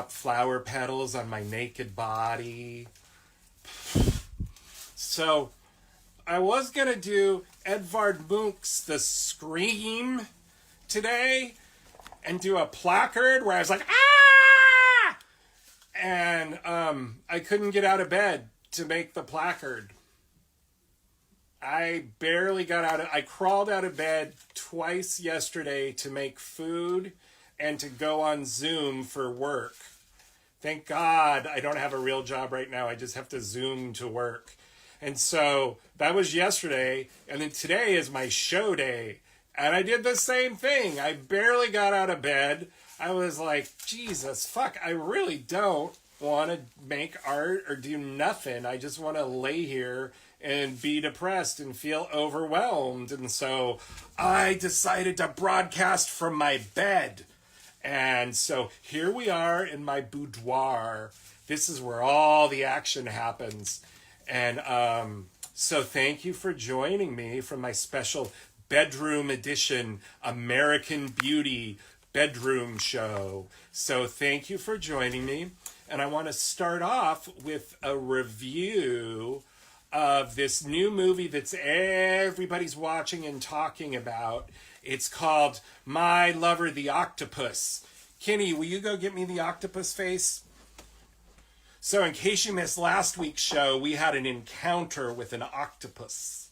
drop flower petals on my naked body. So I was going to do Edvard Munch's The Scream today and do a placard where I was like, ah! And I couldn't get out of bed to make the placard. I barely got out of... I crawled out of bed twice yesterday to make food and to go on Zoom for work. Thank God I don't have a real job right now. I just have to Zoom to work. And so that was yesterday. And then today is my show day. And I did the same thing. I barely got out of bed. I was like, Jesus, fuck, I really don't want to make art or do nothing. I just want to lay here and be depressed and feel overwhelmed. And so I decided to broadcast from my bed. And so here we are in my boudoir. This is where all the action happens. And so thank you for joining me from my special bedroom edition American Beauty bedroom show. So thank you for joining me. And I want to start off with a review of this new movie that's everybody's watching and talking about. It's called My Lover the Octopus. Kenny, will you go get me the octopus face? So in case you missed last week's show, we had an encounter with an octopus.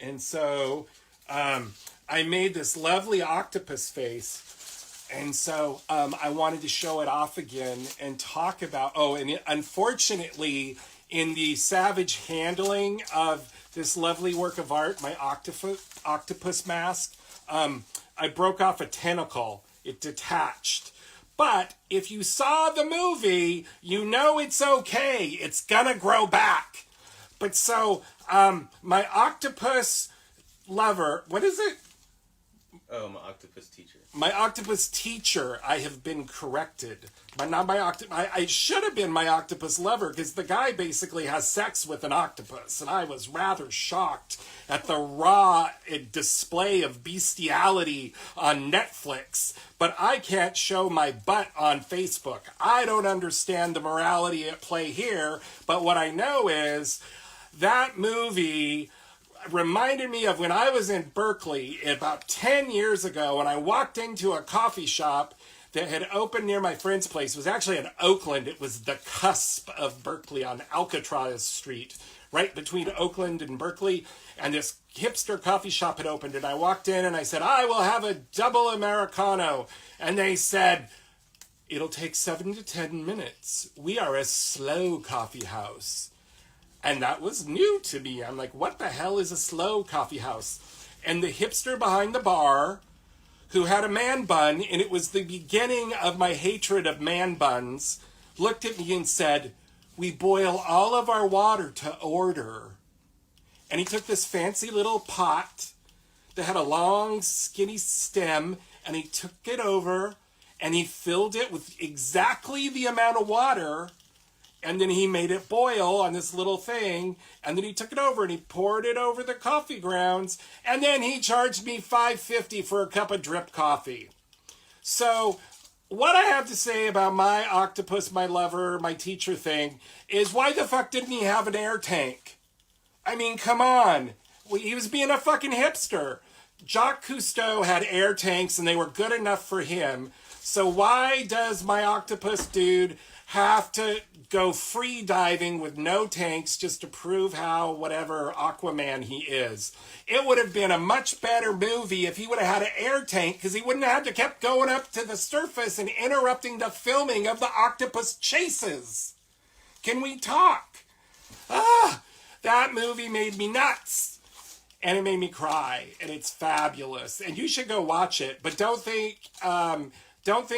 And so I made this lovely octopus face. And so I wanted to show it off again and talk about... Oh, and unfortunately, in the savage handling of this lovely work of art, my octopus mask, I broke off a tentacle. It detached. But if you saw the movie, you know it's okay. It's gonna grow back. But so, my octopus lover, what is it? Oh, my octopus teacher. My octopus teacher, I have been corrected. But not my octopus. I should have been my octopus lover because the guy basically has sex with an octopus. And I was rather shocked at the raw display of bestiality on Netflix. But I can't show my butt on Facebook. I don't understand the morality at play here. But what I know is that movie reminded me of when I was in Berkeley about 10 years ago when I walked into a coffee shop that had opened near my friend's place. It was actually in Oakland. It was the cusp of Berkeley on Alcatraz Street, right between Oakland and Berkeley. And this hipster coffee shop had opened. And I walked in and I said, I will have a double Americano. And they said, it'll take 7 to 10 minutes. We are a slow coffee house. And that was new to me. I'm like, what the hell is a slow coffee house? And the hipster behind the bar, who had a man bun, and it was the beginning of my hatred of man buns, looked at me and said, we boil all of our water to order. And he took this fancy little pot that had a long, skinny stem, and he took it over, and he filled it with exactly the amount of water. And then he made it boil on this little thing. And then he took it over and he poured it over the coffee grounds. And then he charged me $5.50 for a cup of drip coffee. So what I have to say about my octopus, my lover, my teacher thing is why the fuck didn't he have an air tank? I mean, come on. He was being a fucking hipster. Jacques Cousteau had air tanks and they were good enough for him. So why does my octopus dude have to go free diving with no tanks just to prove how whatever Aquaman he is? It would have been a much better movie if he would have had an air tank because he wouldn't have had to keep going up to the surface and interrupting the filming of the octopus chases. Can we talk? That movie made me nuts. And it made me cry. And it's fabulous. And you should go watch it. But don't think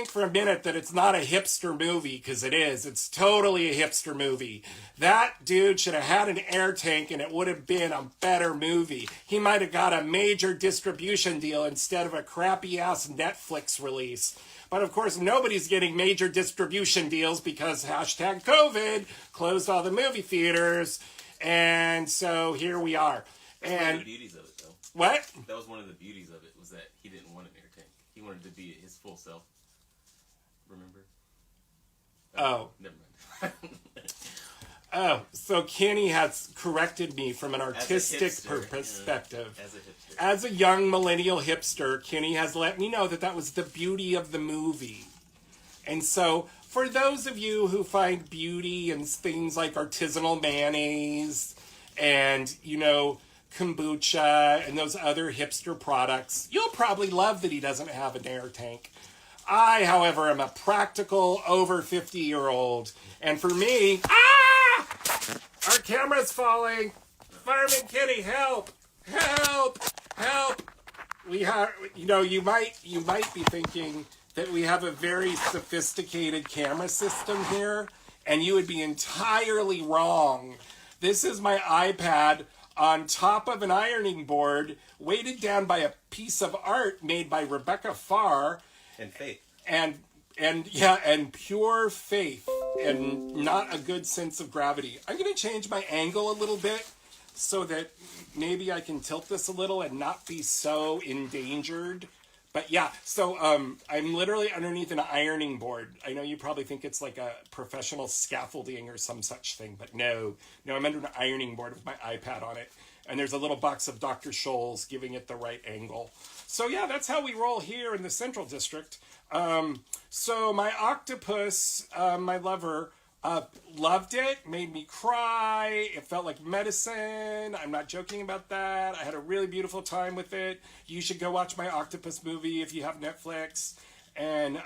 for a minute that it's not a hipster movie, because it is. It's totally a hipster movie. That dude should have had an air tank and it would have been a better movie. He might have got a major distribution deal instead of a crappy-ass Netflix release. But of course, nobody's getting major distribution deals because hashtag COVID closed all the movie theaters. And so here we are. That's one of the beauties of it, though. What? That was one of the beauties of it, was that he didn't want an air tank. He wanted to be his full self. Remember? Oh. Never mind. Oh, so Kenny has corrected me from an artistic hipster, perspective. As a hipster. As a young millennial hipster, Kenny has let me know that was the beauty of the movie. And so, for those of you who find beauty in things like artisanal mayonnaise and, kombucha and those other hipster products, you'll probably love that he doesn't have an air tank. I, however, am a practical over 50-year-old. And for me, our camera's falling. Fireman Kenny, help! Help! Help! We have, you might be thinking that we have a very sophisticated camera system here, and you would be entirely wrong. This is my iPad on top of an ironing board, weighted down by a piece of art made by Rebecca Farr. And faith. And pure faith and not a good sense of gravity. I'm going to change my angle a little bit so that maybe I can tilt this a little and not be so endangered. But yeah, so I'm literally underneath an ironing board. I know you probably think it's like a professional scaffolding or some such thing, but no, I'm under an ironing board with my iPad on it. And there's a little box of Dr. Scholl's giving it the right angle. So yeah, that's how we roll here in the Central District. So my octopus, my lover, loved it, made me cry. It felt like medicine. I'm not joking about that. I had a really beautiful time with it. You should go watch my octopus movie if you have Netflix. And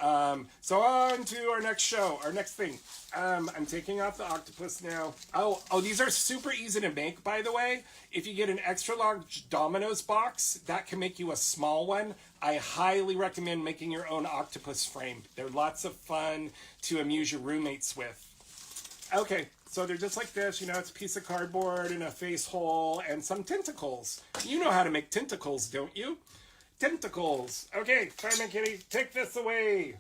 so on to our next show, our next thing. I'm taking off the octopus now. Oh, these are super easy to make, by the way. If you get an extra large Domino's box, that can make you a small one. I highly recommend making your own octopus frame. They're lots of fun to amuse your roommates with. Okay, so they're just like this. It's a piece of cardboard and a face hole and some tentacles. You know how to make tentacles, don't you? Tentacles. Okay, Fireman Kitty, take this away.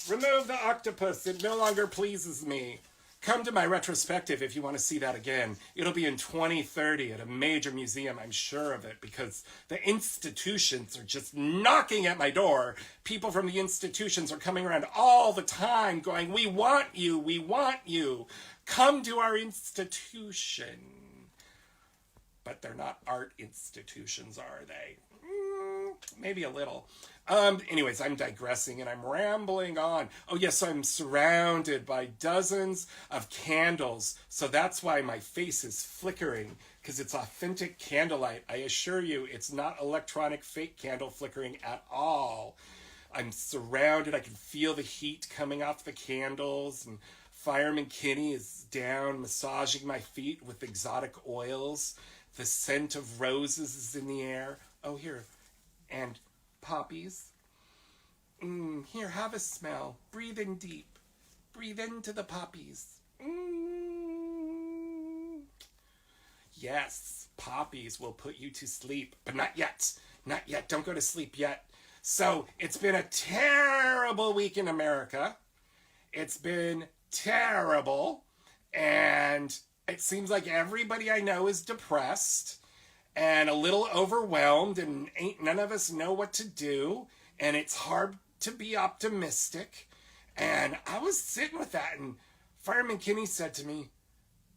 Remove the octopus. It no longer pleases me. Come to my retrospective if you want to see that again. It'll be in 2030 at a major museum, I'm sure of it, because the institutions are just knocking at my door. People from the institutions are coming around all the time going, we want you, we want you. Come to our institution. But they're not art institutions, are they? Maybe a little. Anyways, I'm digressing and I'm rambling on. Oh yes, I'm surrounded by dozens of candles. So that's why my face is flickering, because it's authentic candlelight. I assure you, it's not electronic fake candle flickering at all. I'm surrounded. I can feel the heat coming off the candles, and Fireman Kenny is down massaging my feet with exotic oils. The scent of roses is in the air. Oh, here. And poppies. Here, have a smell. Breathe in deep. Breathe into the poppies. Yes, poppies will put you to sleep. But not yet. Not yet. Don't go to sleep yet. So, it's been a terrible week in America. It's been terrible. And it seems like everybody I know is depressed and a little overwhelmed, and none of us know what to do, and it's hard to be optimistic. And I was sitting with that, and Fireman Kenny said to me,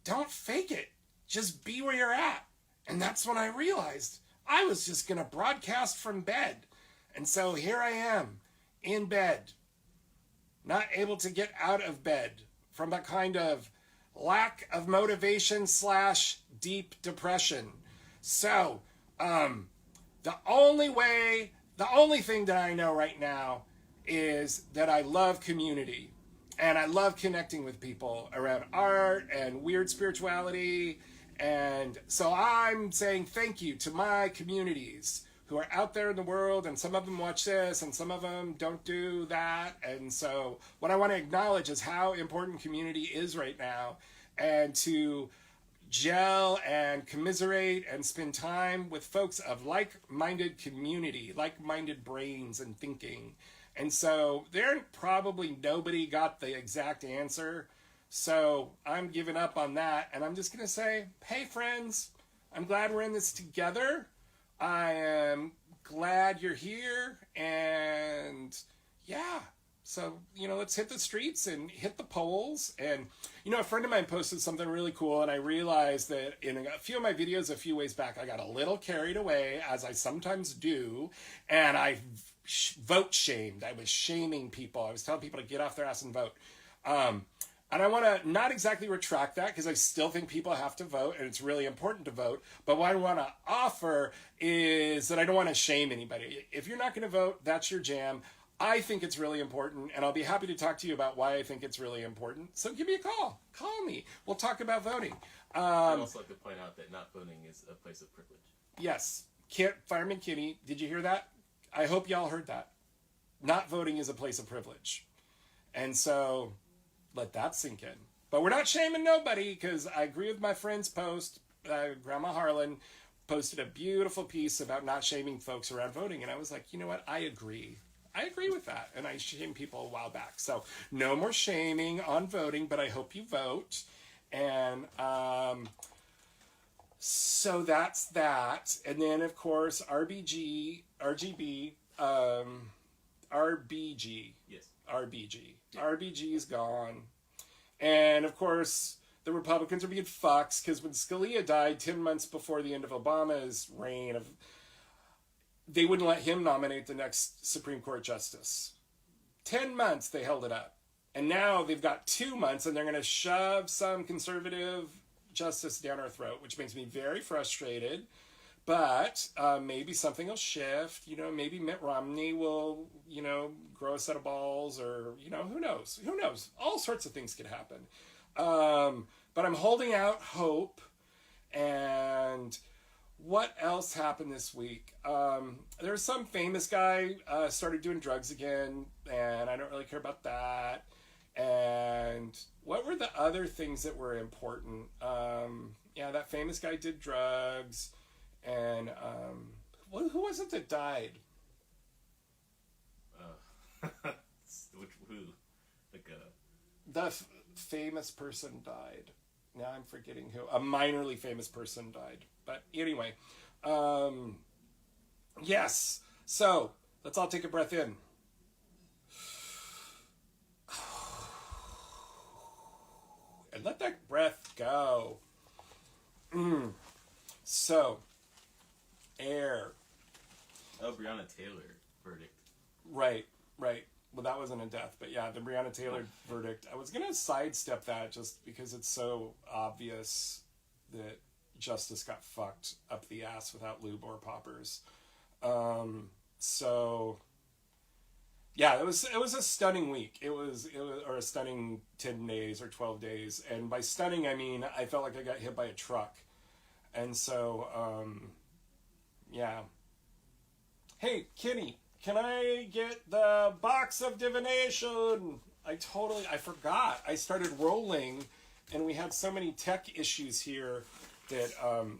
don't fake it, just be where you're at. And that's when I realized I was just going to broadcast from bed. And so here I am, in bed, not able to get out of bed from that kind of lack of motivation / deep depression. So, the only thing that I know right now is that I love community, and I love connecting with people around art and weird spirituality. And so I'm saying thank you to my communities who are out there in the world, and some of them watch this and some of them don't do that. And so what I want to acknowledge is how important community is right now, and to gel and commiserate and spend time with folks of like-minded community, like-minded brains and thinking. And so there probably nobody got the exact answer. So I'm giving up on that. And I'm just going to say, hey friends, I'm glad we're in this together. I am glad you're here. And yeah, So, let's hit the streets and hit the polls. And, a friend of mine posted something really cool, and I realized that in a few of my videos a few ways back, I got a little carried away, as I sometimes do, and I vote shamed. I was shaming people. I was telling people to get off their ass and vote. And I want to not exactly retract that, because I still think people have to vote and it's really important to vote. But what I want to offer is that I don't want to shame anybody. If you're not going to vote, that's your jam. I think it's really important, and I'll be happy to talk to you about why I think it's really important. So give me a call. Call me. We'll talk about voting. I'd also like to point out that not voting is a place of privilege. Yes. Fireman Kitty, did you hear that? I hope y'all heard that. Not voting is a place of privilege. And so let that sink in. But we're not shaming nobody, because I agree with my friend's post. Grandma Harlan posted a beautiful piece about not shaming folks around voting. And I was like, you know what? I agree. I agree with that. And I shamed people a while back. So no more shaming on voting, but I hope you vote. And so that's that. And then, of course, RBG. Yes. RBG. Yeah. RBG is gone. And, of course, the Republicans are being fucks, because when Scalia died 10 months before the end of Obama's reign, they wouldn't let him nominate the next Supreme Court justice. 10 months they held it up. And now they've got 2 months, and they're going to shove some conservative justice down our throat, which makes me very frustrated. But maybe something will shift. Maybe Mitt Romney will, grow a set of balls, or, who knows? Who knows? All sorts of things could happen. But I'm holding out hope. And what else happened this week? There's some famous guy started doing drugs again, and I don't really care about that. And what were the other things that were important? That famous guy did drugs. And who was it that died? Who? The famous person died. Now I'm forgetting who. A minorly famous person died. But anyway, yes. So let's all take a breath in. And let that breath go. So, air. Oh, Breonna Taylor verdict. Right. Well, that wasn't a death, but yeah, the Breonna Taylor verdict. I was going to sidestep that just because it's so obvious that justice got fucked up the ass without lube or poppers. So, yeah, it was a stunning week. It was or a stunning 10 days or 12 days. And by stunning, I mean, I felt like I got hit by a truck. And so, yeah. Hey, Kenny, can I get the box of Divination? I forgot. I started rolling, and we had so many tech issues here that,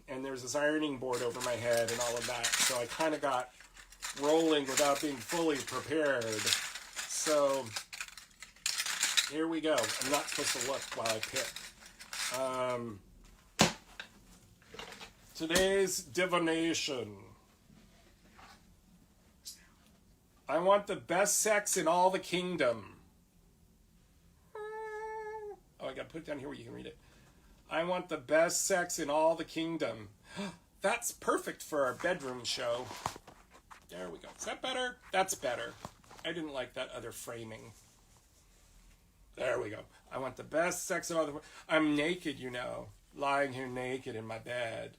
and there's this ironing board over my head and all of that. So I kind of got rolling without being fully prepared. So, here we go. I'm not supposed to look while I pick. Today's divination. I want the best sex in all the kingdom. Oh, I gotta put it down here where you can read it. I want the best sex in all the kingdom. That's perfect for our bedroom show. There we go. Is that better? That's better. I didn't like that other framing. There we go. I want the best sex in all the... I'm naked, lying here naked in my bed.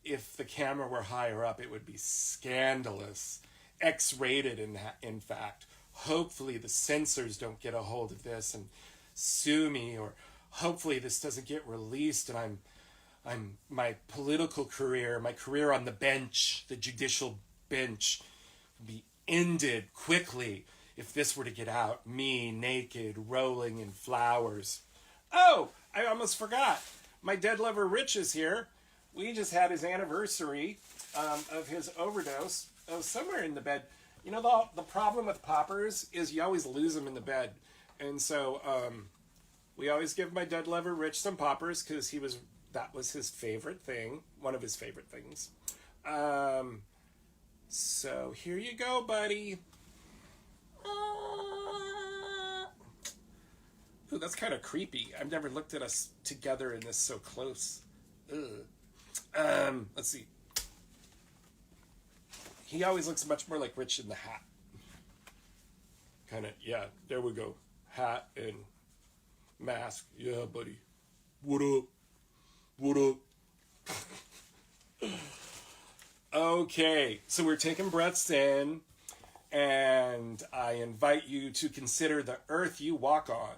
If the camera were higher up, it would be scandalous. X-rated, in fact. Hopefully the censors don't get a hold of this and sue me, or hopefully this doesn't get released and my political career, my career on the bench, the judicial bench, would be ended quickly if this were to get out. Me, naked, rolling in flowers. Oh, I almost forgot. My dead lover Rich is here. We just had his anniversary of his overdose. Oh, somewhere in the bed. The problem with poppers is you always lose them in the bed. And so we always give my dead lover Rich some poppers because that was his favorite thing. One of his favorite things. So here you go, buddy. Ooh, that's kind of creepy. I've never looked at us together in this so close. Ugh. Let's see. He always looks much more like Rich in the Hat. Kind of, yeah, there we go. Hat and mask. Yeah, buddy. What up? What up? Okay, so we're taking breaths in, and I invite you to consider the earth you walk on.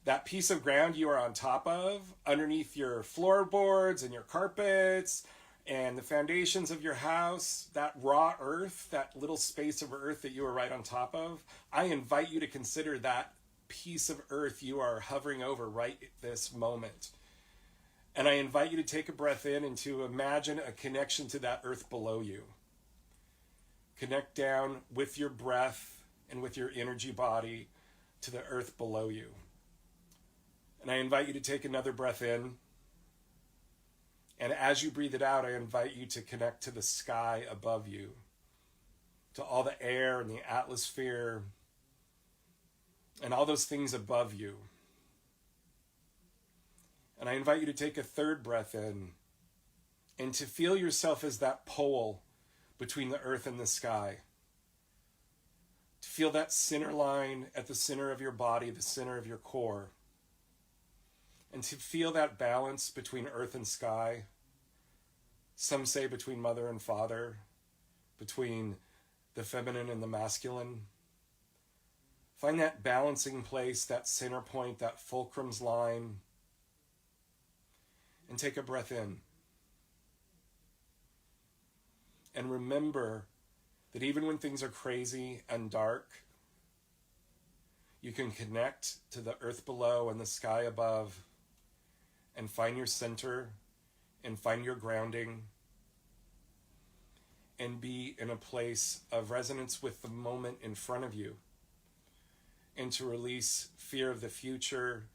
That piece of ground you are on top of, underneath your floorboards and your carpets and the foundations of your house, that raw earth, that little space of earth that you are right on top of, I invite you to consider that piece of earth you are hovering over right this moment. And I invite you to take a breath in and to imagine a connection to that earth below you. Connect down with your breath and with your energy body to the earth below you. And I invite you to take another breath in. And as you breathe it out, I invite you to connect to the sky above you, to all the air and the atmosphere and all those things above you. And I invite you to take a third breath in and to feel yourself as that pole between the earth and the sky. To feel that center line at the center of your body, the center of your core. And to feel that balance between earth and sky. Some say between mother and father, between the feminine and the masculine. Find that balancing place, that center point, that fulcrum's line. And take a breath in. And remember that even when things are crazy and dark, you can connect to the earth below and the sky above and find your center and find your grounding and be in a place of resonance with the moment in front of you, and to release fear of the future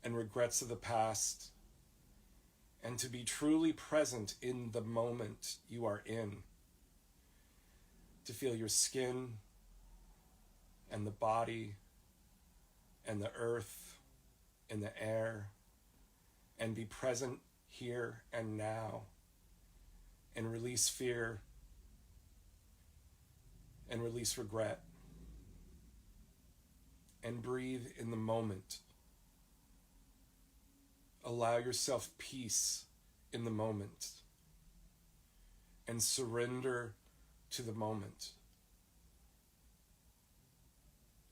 and regrets of the past, and to be truly present in the moment you are in. To feel your skin and the body and the earth and the air, and be present here and now, and release fear and release regret, and breathe in the moment. Allow yourself peace in the moment, and surrender to the moment.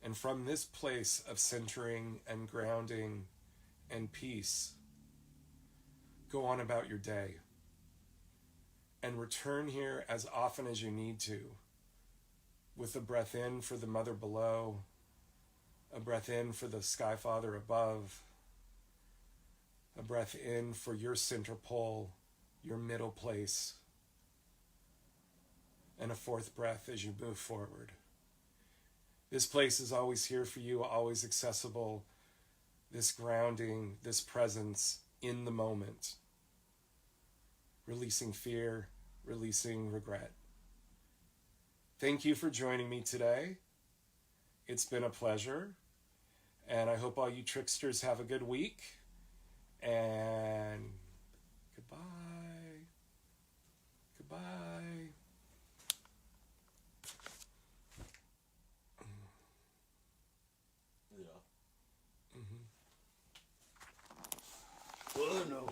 And from this place of centering and grounding and peace, go on about your day and return here as often as you need to, with a breath in for the mother below, a breath in for the sky father above, a breath in for your center pole, your middle place, and a fourth breath as you move forward. This place is always here for you, always accessible. This grounding, this presence in the moment. Releasing fear, releasing regret. Thank you for joining me today. It's been a pleasure. And I hope all you tricksters have a good week. And goodbye. Goodbye. Yeah. Mm-hmm. Oh no.